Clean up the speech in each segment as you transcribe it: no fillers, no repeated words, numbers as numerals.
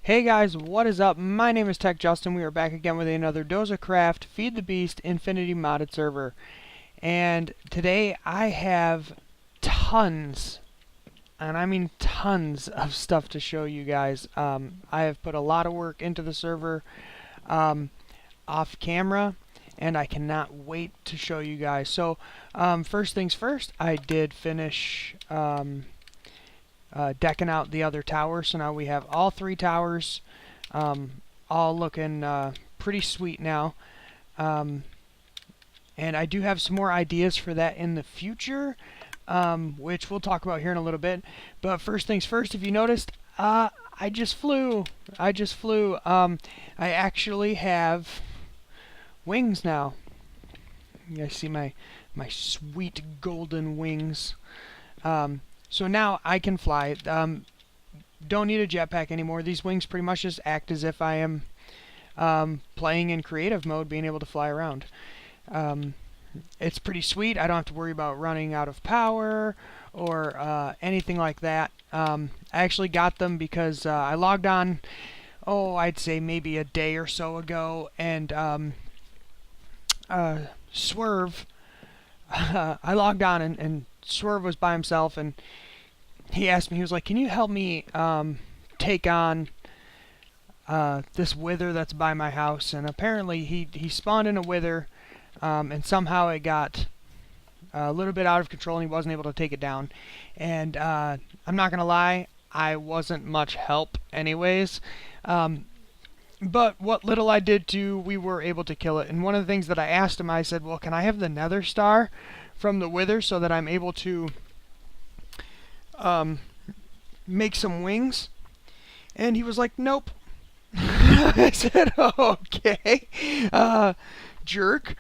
Hey guys, what is up? My name is Tech Justin. We are back again with another Doza Craft Feed the Beast Infinity modded server. And today I have tons, and I mean tons of stuff to show you guys. I have put a lot of work into the server off camera, and I cannot wait to show you guys. So first things first, I did finish decking out the other towers. So now we have all three towers all looking pretty sweet now. And I do have some more ideas for that in the future, which we'll talk about here in a little bit. But first things first, if you noticed, I just flew. I actually have wings now. You guys see my sweet golden wings. So now I can fly. Don't need a jetpack anymore. These wings pretty much just act as if I am playing in creative mode, being able to fly around. It's pretty sweet. I don't have to worry about running out of power or anything like that. I actually got them because I logged on, I'd say maybe a day or so ago, and Swerve, I logged on and Swerve was by himself, and he asked me, he was like, can you help me take on this wither that's by my house? And apparently he spawned in a wither, and somehow it got a little bit out of control and he wasn't able to take it down. And I'm not gonna lie, I wasn't much help anyways. But what little I did do, we were able to kill it. And one of the things that I asked him, I said, well, can I have the nether star from the wither so that I'm able to make some wings? And he was like, nope. I said, okay, jerk.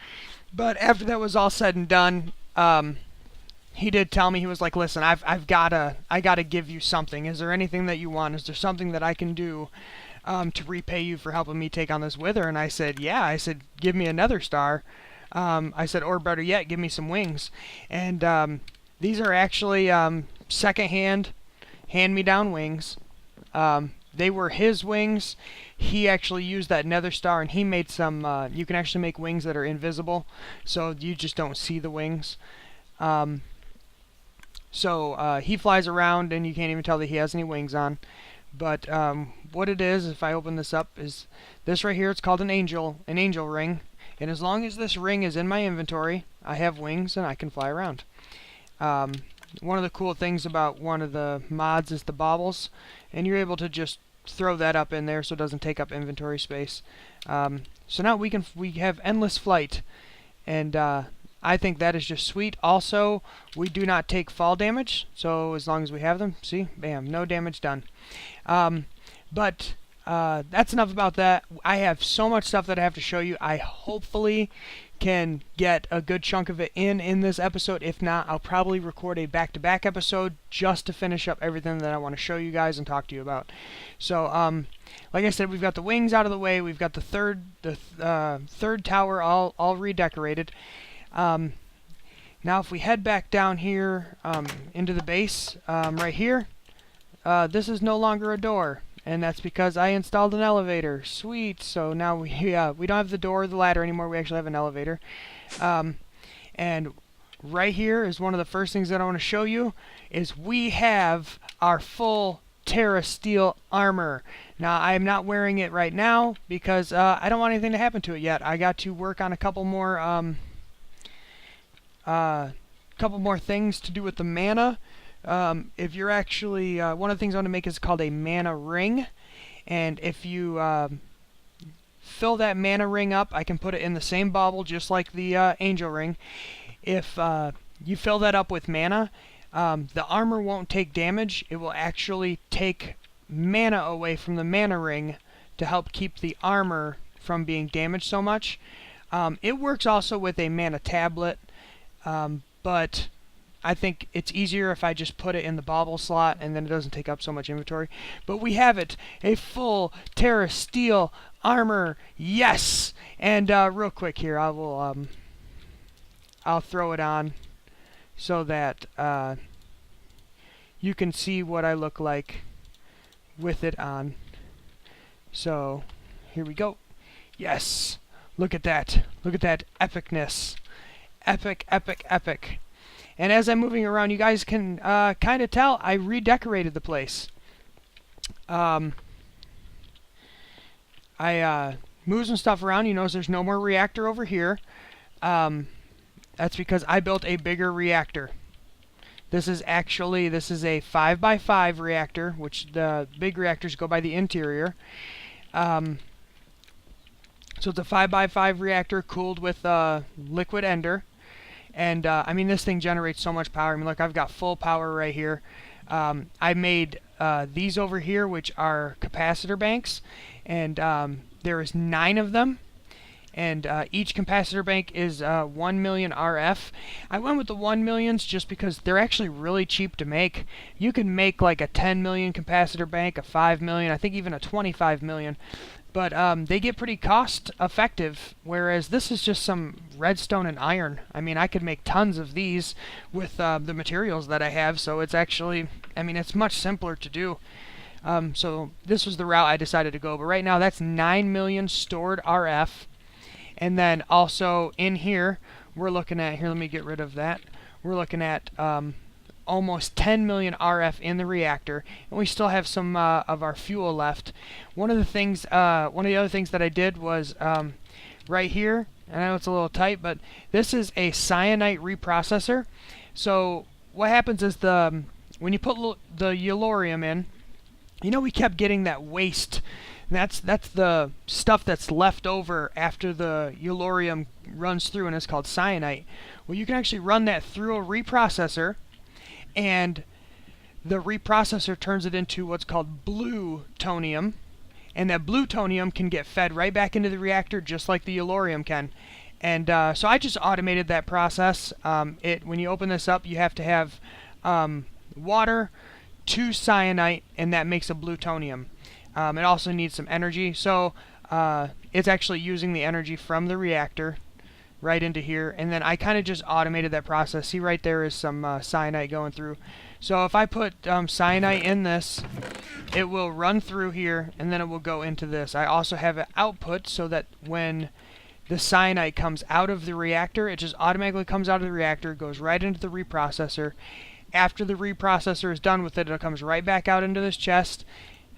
But after that was all said and done, he did tell me, he was like, listen, I gotta give you something. Is there anything that you want? Is there something that I can do to repay you for helping me take on this wither? And I said, yeah. I said, give me another star. I said, or better yet, give me some wings. And these are actually second-hand, hand-me-down wings. They were his wings. He actually used that nether star, and he made some, you can actually make wings that are invisible, so you just don't see the wings. So he flies around, and you can't even tell that he has any wings on. But what it is, if I open this up, is this right here. It's called an angel ring. And as long as this ring is in my inventory, I have wings and I can fly around. One of the cool things about one of the mods is the baubles, and you're able to just throw that up in there so it doesn't take up inventory space. So now we have endless flight, and I think that is just sweet. Also, we do not take fall damage, so as long as we have them, see, bam, no damage done. But that's enough about that. I have so much stuff that I have to show you. I hopefully can get a good chunk of it in this episode. If not, I'll probably record a back-to-back episode just to finish up everything that I want to show you guys and talk to you about. So, like I said, we've got the wings out of the way. We've got the third tower all redecorated. Now, if we head back down here into the base, right here, this is no longer a door. And that's because I installed an elevator. Sweet. So now we don't have the door or the ladder anymore. We actually have an elevator. And right here is one of the first things that I want to show you is we have our full Terra Steel armor. Now, I am not wearing it right now because I don't want anything to happen to it yet. I got to work on a couple more things to do with the mana. If you're actually, one of the things I want to make is called a mana ring, and if you fill that mana ring up, I can put it in the same bauble just like the angel ring. If you fill that up with mana, the armor won't take damage. It will actually take mana away from the mana ring to help keep the armor from being damaged so much. It works also with a mana tablet, but I think it's easier if I just put it in the bauble slot and then it doesn't take up so much inventory. But we have it, a full Terra Steel armor, yes! And real quick here, I'll throw it on so that you can see what I look like with it on. So here we go. Yes, look at that. Look at that epicness. Epic, epic, epic. And as I'm moving around, you guys can kind of tell I redecorated the place. I moved some stuff around. You notice there's no more reactor over here. That's because I built a bigger reactor. This is a 5x5 reactor, which the big reactors go by the interior. So it's a 5x5 reactor cooled with liquid ender. And I mean, this thing generates so much power. I mean, look, I've got full power right here. I made these over here, which are capacitor banks, and there is 9 of them. And each capacitor bank is 1 million RF. I went with the 1 millions just because they're actually really cheap to make. You can make like a 10 million capacitor bank, a 5 million, I think even a 25 million. But they get pretty cost effective, whereas this is just some redstone and iron. I mean, I could make tons of these with the materials that I have, so it's actually, I mean, it's much simpler to do. So this was the route I decided to go. But right now, that's 9 million stored RF. And then also in here, we're looking at, here, let me get rid of that. We're looking at almost 10 million RF in the reactor, and we still have some of our fuel left. One of the other things that I did was right here, and I know it's a little tight, but this is a cyanite reprocessor. So what happens is when you put the yellorium in, you know, we kept getting that waste. That's the stuff that's left over after the yellorium runs through, and it's called cyanite. Well, you can actually run that through a reprocessor, and the reprocessor turns it into what's called plutonium, and that plutonium can get fed right back into the reactor just like the yellorium can. And so I just automated that process. When you open this up, you have to have water to cyanite, and that makes a plutonium. It also needs some energy, so it's actually using the energy from the reactor right into here, and then I kind of just automated that process. See, right there is some cyanite going through. So if I put cyanite in this, it will run through here, and then it will go into this. I also have an output so that when the cyanite comes out of the reactor, it just automatically comes out of the reactor, goes right into the reprocessor. After the reprocessor is done with it, it comes right back out into this chest,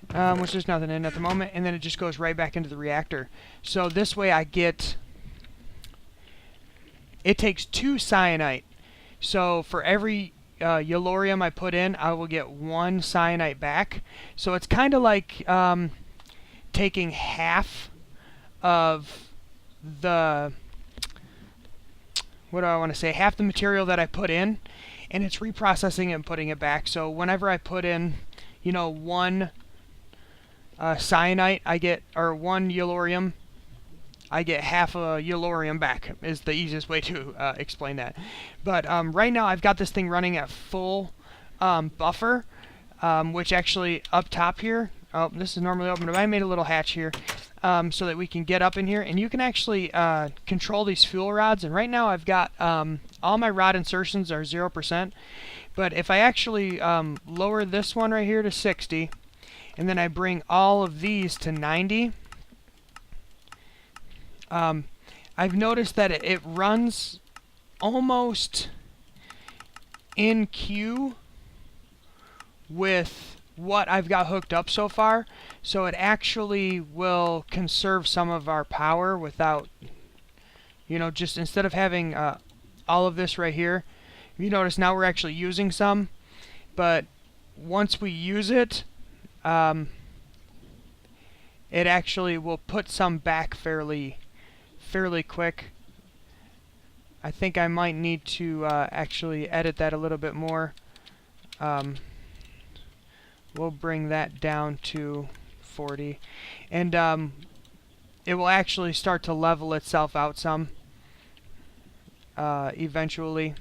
which there's nothing in at the moment, and then it just goes right back into the reactor. So this way I get, it takes 2 cyanite. So for every yellorium I put in, I will get 1 cyanite back. So it's kind of like taking half of the, what do I want to say, half the material that I put in, and it's reprocessing it and putting it back. So whenever I put in, you know, 1 cyanite, I get, or 1 yellorium, I get half a yellorium back, is the easiest way to explain that. But right now I've got this thing running at full buffer, which actually up top here, oh, this is normally open, but I made a little hatch here so that we can get up in here, and you can actually control these fuel rods. And right now I've got all my rod insertions are 0%, but if I actually lower this one right here to 60, and then I bring all of these to 90, I've noticed that it runs almost in queue with what I've got hooked up so far, so it actually will conserve some of our power without, you know, just instead of having all of this right here. You notice now we're actually using some, but once we use it, it actually will put some back fairly quick. I think I might need to actually edit that a little bit more. We'll bring that down to 40, and it will actually start to level itself out some eventually.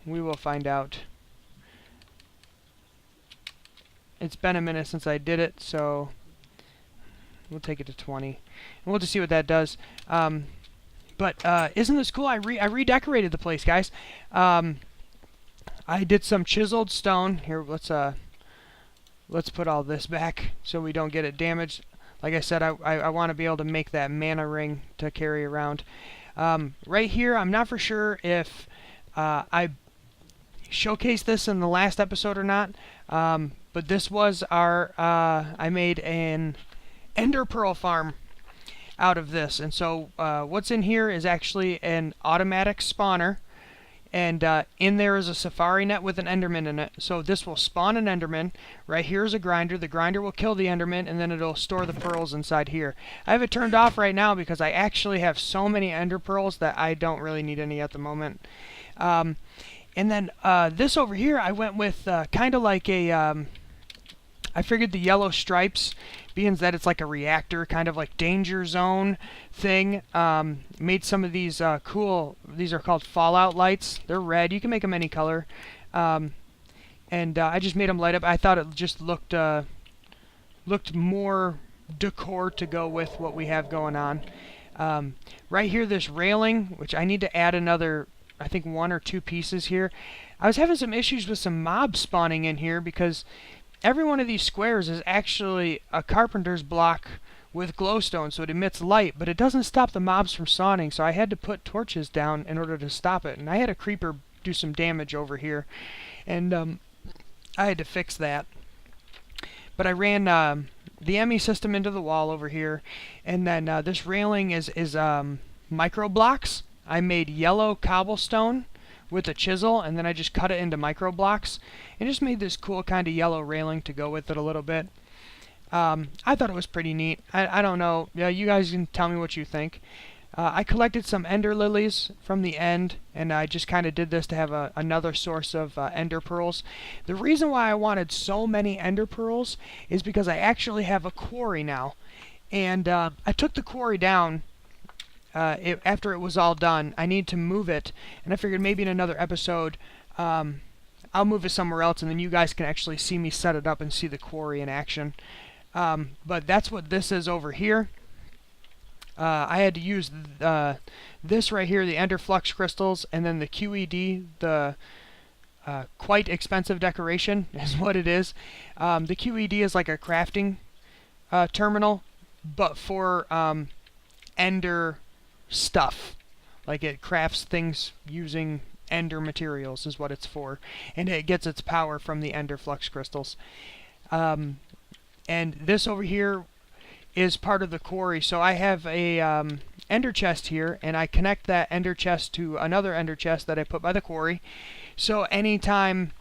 We will find out. It's been a minute since I did it, so we'll take it to 20, and we'll just see what that does. But isn't this cool? I redecorated the place, guys. I did some chiseled stone. Here, let's let's put all this back so we don't get it damaged. Like I said, I want to be able to make that mana ring to carry around. Right here, I'm not for sure if I showcased this in the last episode or not, but this was our, I made an ender pearl farm out of this. And so what's in here is actually an automatic spawner. And in there is a safari net with an enderman in it. So this will spawn an enderman. Right here is a grinder. The grinder will kill the enderman, and then it'll store the pearls inside here. I have it turned off right now because I actually have so many ender pearls that I don't really need any at the moment. And then this over here, I went with kind of like a... I figured the yellow stripes, being that it's like a reactor, kind of like danger zone thing, made some of these cool, these are called fallout lights. They're red. You can make them any color. And I just made them light up. I thought it just looked more decor to go with what we have going on. Right here, this railing, which I need to add another, I think 1 or 2 pieces here. I was having some issues with some mobs spawning in here because every one of these squares is actually a carpenter's block with glowstone, so it emits light, but it doesn't stop the mobs from spawning, so I had to put torches down in order to stop it. And I had a creeper do some damage over here, and I had to fix that. But I ran the ME system into the wall over here, and then this railing is micro blocks. I made yellow cobblestone with a chisel, and then I just cut it into micro blocks and just made this cool kind of yellow railing to go with it a little bit. I thought it was pretty neat. I don't know. Yeah, you guys can tell me what you think. I collected some ender lilies from the end, and I just kind of did this to have another source of ender pearls. The reason why I wanted so many ender pearls is because I actually have a quarry now, and I took the quarry down after it was all done. I need to move it, and I figured maybe in another episode I'll move it somewhere else, and then you guys can actually see me set it up and see the quarry in action. But that's what this is over here. I had to use this right here, the Ender Flux crystals, and then the QED, the quite expensive decoration is what it is. The QED is like a crafting terminal, but for Ender stuff. Like it crafts things using Ender materials is what it's for, and it gets its power from the Ender Flux crystals. And this over here is part of the quarry. So I have a ender chest here, and I connect that ender chest to another ender chest that I put by the quarry. So anytime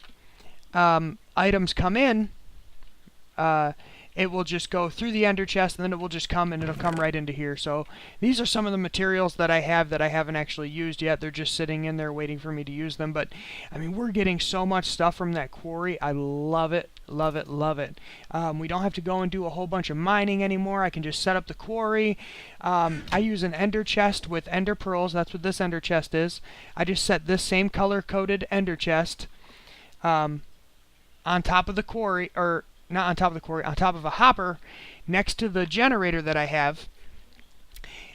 items come in, it will just go through the ender chest, and then it will just come, and it'll come right into here. So these are some of the materials that I have that I haven't actually used yet. They're just sitting in there waiting for me to use them. But I mean, we're getting so much stuff from that quarry. I love it, love it, love it. We don't have to go and do a whole bunch of mining anymore. I can just set up the quarry. I use an ender chest with ender pearls. That's what this ender chest is. I just set this same color coded ender chest on top of the quarry, or not on top of the quarry, on top of a hopper next to the generator that I have,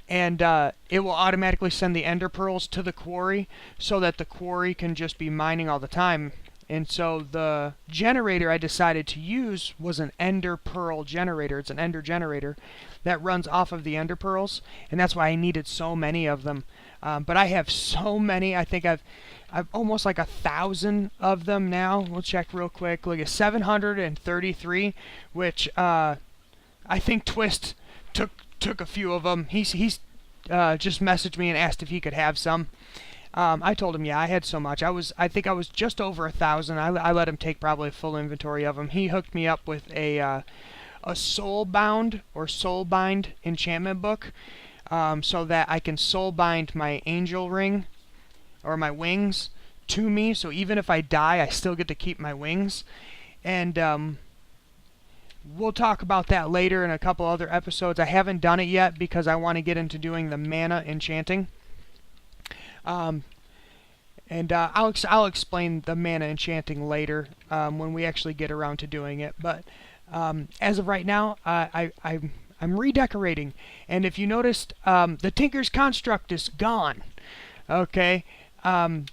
and it will automatically send the ender pearls to the quarry so that the quarry can just be mining all the time. And so the generator I decided to use was an ender pearl generator. It's an ender generator that runs off of the ender pearls, and that's why I needed so many of them. But I have so many. I think I've almost like 1,000 of them now. We'll check real quick. Look at 733, which I think Twist took a few of them. He's just messaged me and asked if he could have some. I told him, yeah, I had so much. I think I was just over 1,000. I let him take probably a full inventory of them. He hooked me up with a soulbound or soulbind enchantment book, so that I can soulbind my angel ring or my wings to me. So even if I die, I still get to keep my wings. And we'll talk about that later in a couple other episodes. I haven't done it yet because I want to get into doing the mana enchanting. I'll explain the mana enchanting later when we actually get around to doing it. But as of right now, I'm redecorating. And if you noticed, the Tinker's Construct is gone. Okay,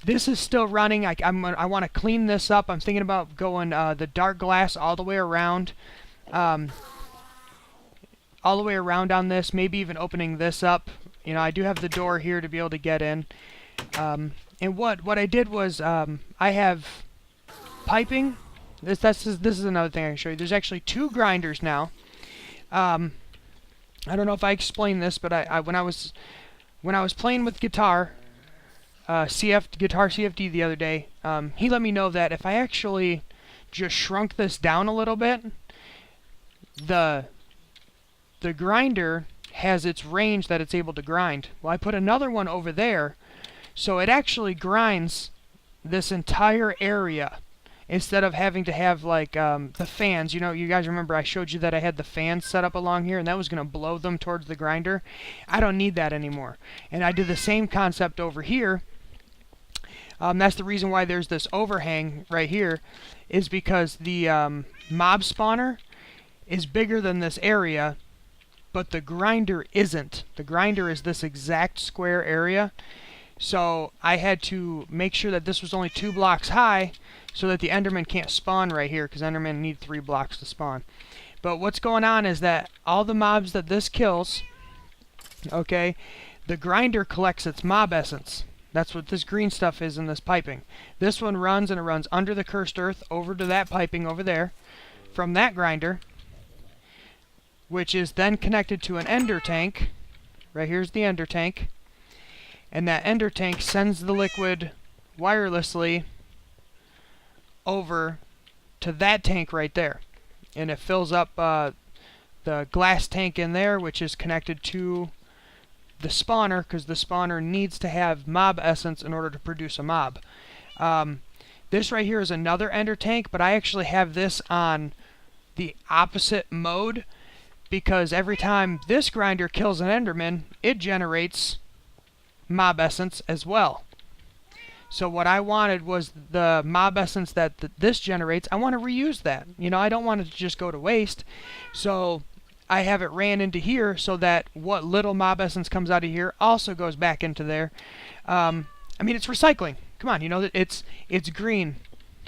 This is still running. I want to clean this up. I'm thinking about going the dark glass all the way around. All the way around on this, maybe even opening this up. You know, I do have the door here to be able to get in. And what I did was, I have piping. This is another thing I can show you. There's actually 2 grinders now. I don't know if I explained this, but when I was playing with guitar, guitar CFD the other day, he let me know that if I actually just shrunk this down a little bit, the grinder has its range that it's able to grind. Well, I put another one over there, so it actually grinds this entire area instead of having to have like the fans. You know, you guys remember I showed you that I had the fans set up along here and that was going to blow them towards the grinder. I don't need that anymore. And I did the same concept over here. That's the reason why there's this overhang right here, is because the mob spawner is bigger than this area, but the grinder isn't. The grinder is this exact square area. So I had to make sure that this was only 2 blocks high so that the Enderman can't spawn right here, because Endermen need 3 blocks to spawn. But what's going on is that all the mobs that this kills, okay, the grinder collects its mob essence. That's what this green stuff is in this piping. This one runs, and it runs under the cursed earth over to that piping over there from that grinder, which is then connected to an ender tank. Right here's the ender tank. And that ender tank sends the liquid wirelessly over to that tank right there. And it fills up the glass tank in there, which is connected to the spawner, because the spawner needs to have mob essence in order to produce a mob. This right here is another ender tank, but I actually have this on the opposite mode, because every time this grinder kills an enderman, it generates mob essence as well. So what I wanted was the mob essence that this generates, I want to reuse that. You know, I don't want it to just go to waste. So I have it ran into here so that what little mob essence comes out of here also goes back into there. I mean, it's recycling. Come on, you know that it's green.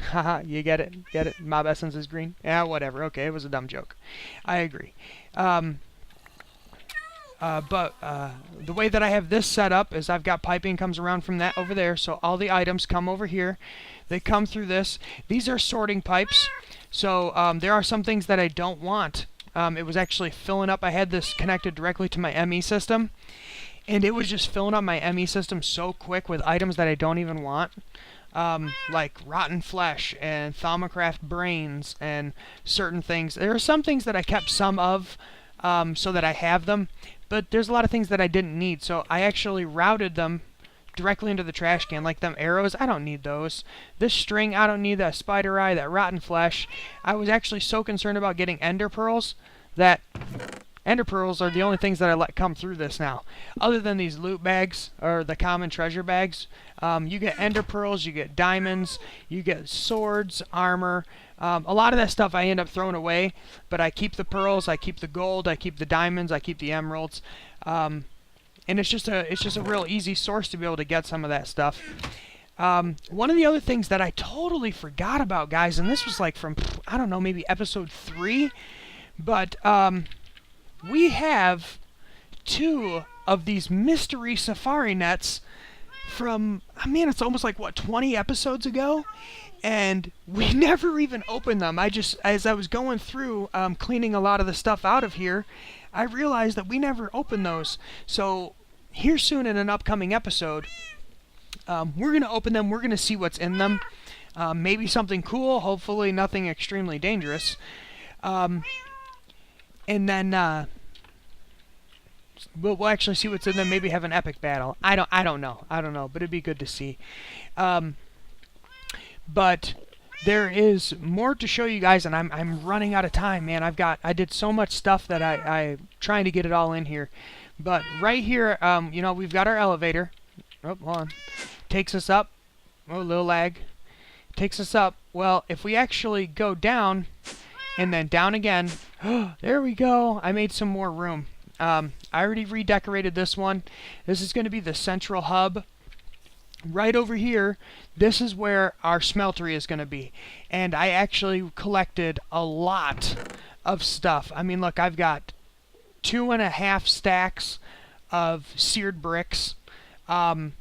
Haha, you get it? Get it? Mob essence is green? Yeah, whatever. Okay, it was a dumb joke. I agree. But the way that I have this set up is I've got piping comes around from that over there, so all the items come over here. They come through this. These are sorting pipes, so there are some things that I don't want. It was actually filling up. I had this connected directly to my ME system, and it was just filling up my ME system so quick with items that I don't even want. Like rotten flesh and Thalmacraft brains and certain things. There are some things that I kept some of so that I have them, but there's a lot of things that I didn't need, so I actually routed them directly into the trash can. Like them arrows, I don't need those. This string, I don't need. That spider eye, that rotten flesh. I was actually so concerned about getting ender pearls that ender pearls are the only things that I let come through this now. Other than these loot bags, or the common treasure bags, you get ender pearls, you get diamonds, you get swords, armor. A lot of that stuff I end up throwing away, but I keep the pearls, I keep the gold, I keep the diamonds, I keep the emeralds. And it's just a real easy source to be able to get some of that stuff. One of the other things that I totally forgot about, guys, and this was like from, I don't know, maybe episode 3, but we have 2 of these mystery safari nets from, man, it's almost like, what, 20 episodes ago? And we never even opened them. As I was going through cleaning a lot of the stuff out of here, I realized that we never opened those. So here soon in an upcoming episode, we're going to open them. We're going to see what's in them. Maybe something cool. Hopefully nothing extremely dangerous. And then we'll actually see what's in them. Maybe have an epic battle. I don't know. But it'd be good to see. But there is more to show you guys, and I'm running out of time, man. I did so much stuff that I'm trying to get it all in here. But right here, you know, we've got our elevator. Oh, hold on. Takes us up. Oh, a little lag. Takes us up. Well, if we actually go down and then down again, there we go. I made some more room. I already redecorated this one. This is going to be the central hub right over here, this is where our smeltery is going to be. And I actually collected a lot of stuff. I mean, look, I've got 2.5 stacks of seared bricks, 5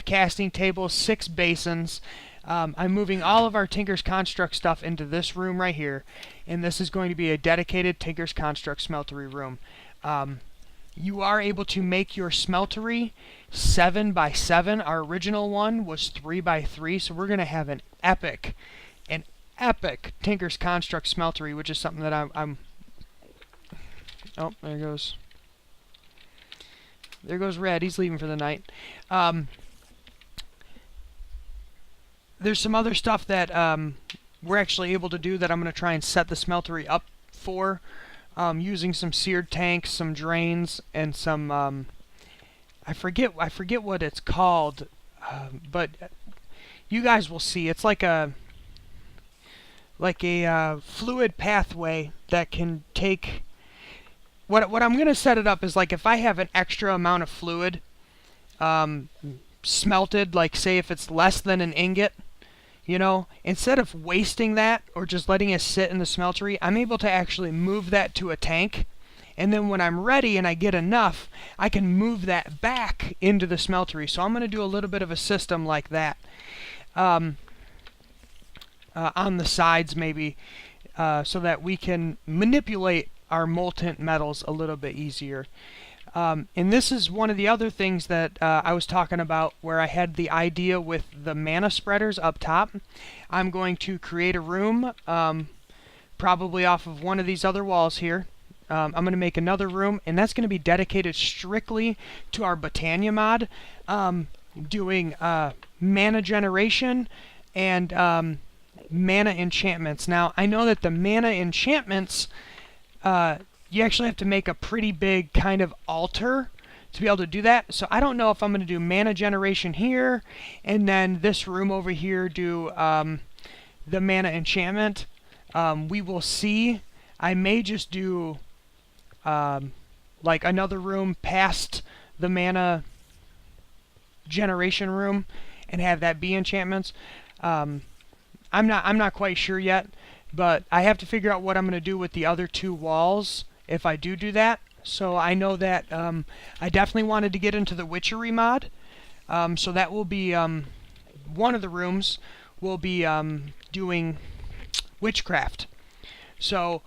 casting tables, 6 basins. I'm moving all of our Tinker's Construct stuff into this room right here, and this is going to be a dedicated Tinker's Construct smeltery room. You are able to make your smeltery 7 by 7. Our original one was 3 by 3, so we're going to have an epic Tinker's Construct smeltery, which is something that I'm oh, there goes Red. He's leaving for the night. There's some other stuff that we're actually able to do that I'm going to try and set the smeltery up for, using some seared tanks, some drains, and some I forget what it's called, but you guys will see. It's like a fluid pathway that can take. What I'm going to set it up is like if I have an extra amount of fluid smelted, like say if it's less than an ingot, you know, instead of wasting that or just letting it sit in the smeltery, I'm able to actually move that to a tank, and then when I'm ready and I get enough, I can move that back into the smeltery. So I'm going to do a little bit of a system like that on the sides maybe, so that we can manipulate our molten metals a little bit easier. And this is one of the other things that I was talking about where I had the idea with the mana spreaders up top. I'm going to create a room, probably off of one of these other walls here. I'm going to make another room, and that's going to be dedicated strictly to our Botania mod, doing mana generation and mana enchantments. Now, I know that the mana enchantments, you actually have to make a pretty big kind of altar to be able to do that. So I don't know if I'm going to do mana generation here, and then this room over here do the mana enchantment. We will see. I may just do like another room past the mana generation room and have that be enchantments. I'm not quite sure yet, but I have to figure out what I'm going to do with the other 2 walls if I do that. So I know that I definitely wanted to get into the witchery mod. So that will be one of the rooms will be doing witchcraft. So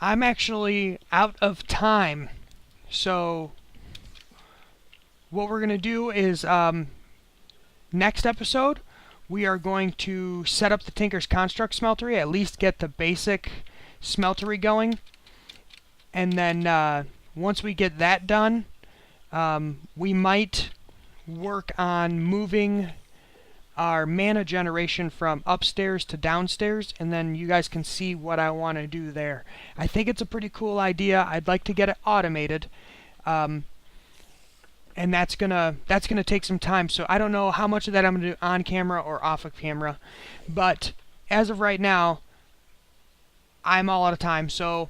I'm actually out of time. So what we're going to do is next episode we are going to set up the Tinker's Construct smeltery, at least get the basic smeltery going. And then once we get that done, we might work on moving our mana generation from upstairs to downstairs, and then you guys can see what I want to do there. I think it's a pretty cool idea. I'd like to get it automated, and that's gonna take some time. So I don't know how much of that I'm gonna do on camera or off of camera, but as of right now, I'm all out of time. So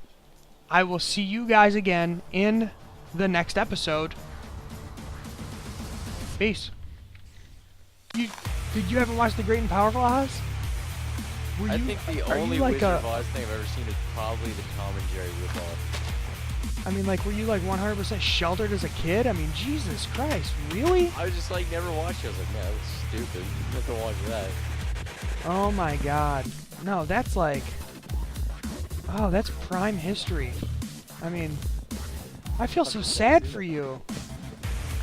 I will see you guys again in the next episode. Peace. Did you ever watch The Great and Powerful Oz? I think the only Wizard of Oz thing I've ever seen is probably the Tom and Jerry ripoff. I mean, like, were you like 100% sheltered as a kid? I mean, Jesus Christ, really? I was just like, never watched it. I was like, man, that's stupid. Never watch that. Oh my God. No, that's like, oh, that's prime history. I mean, I feel so sad for you.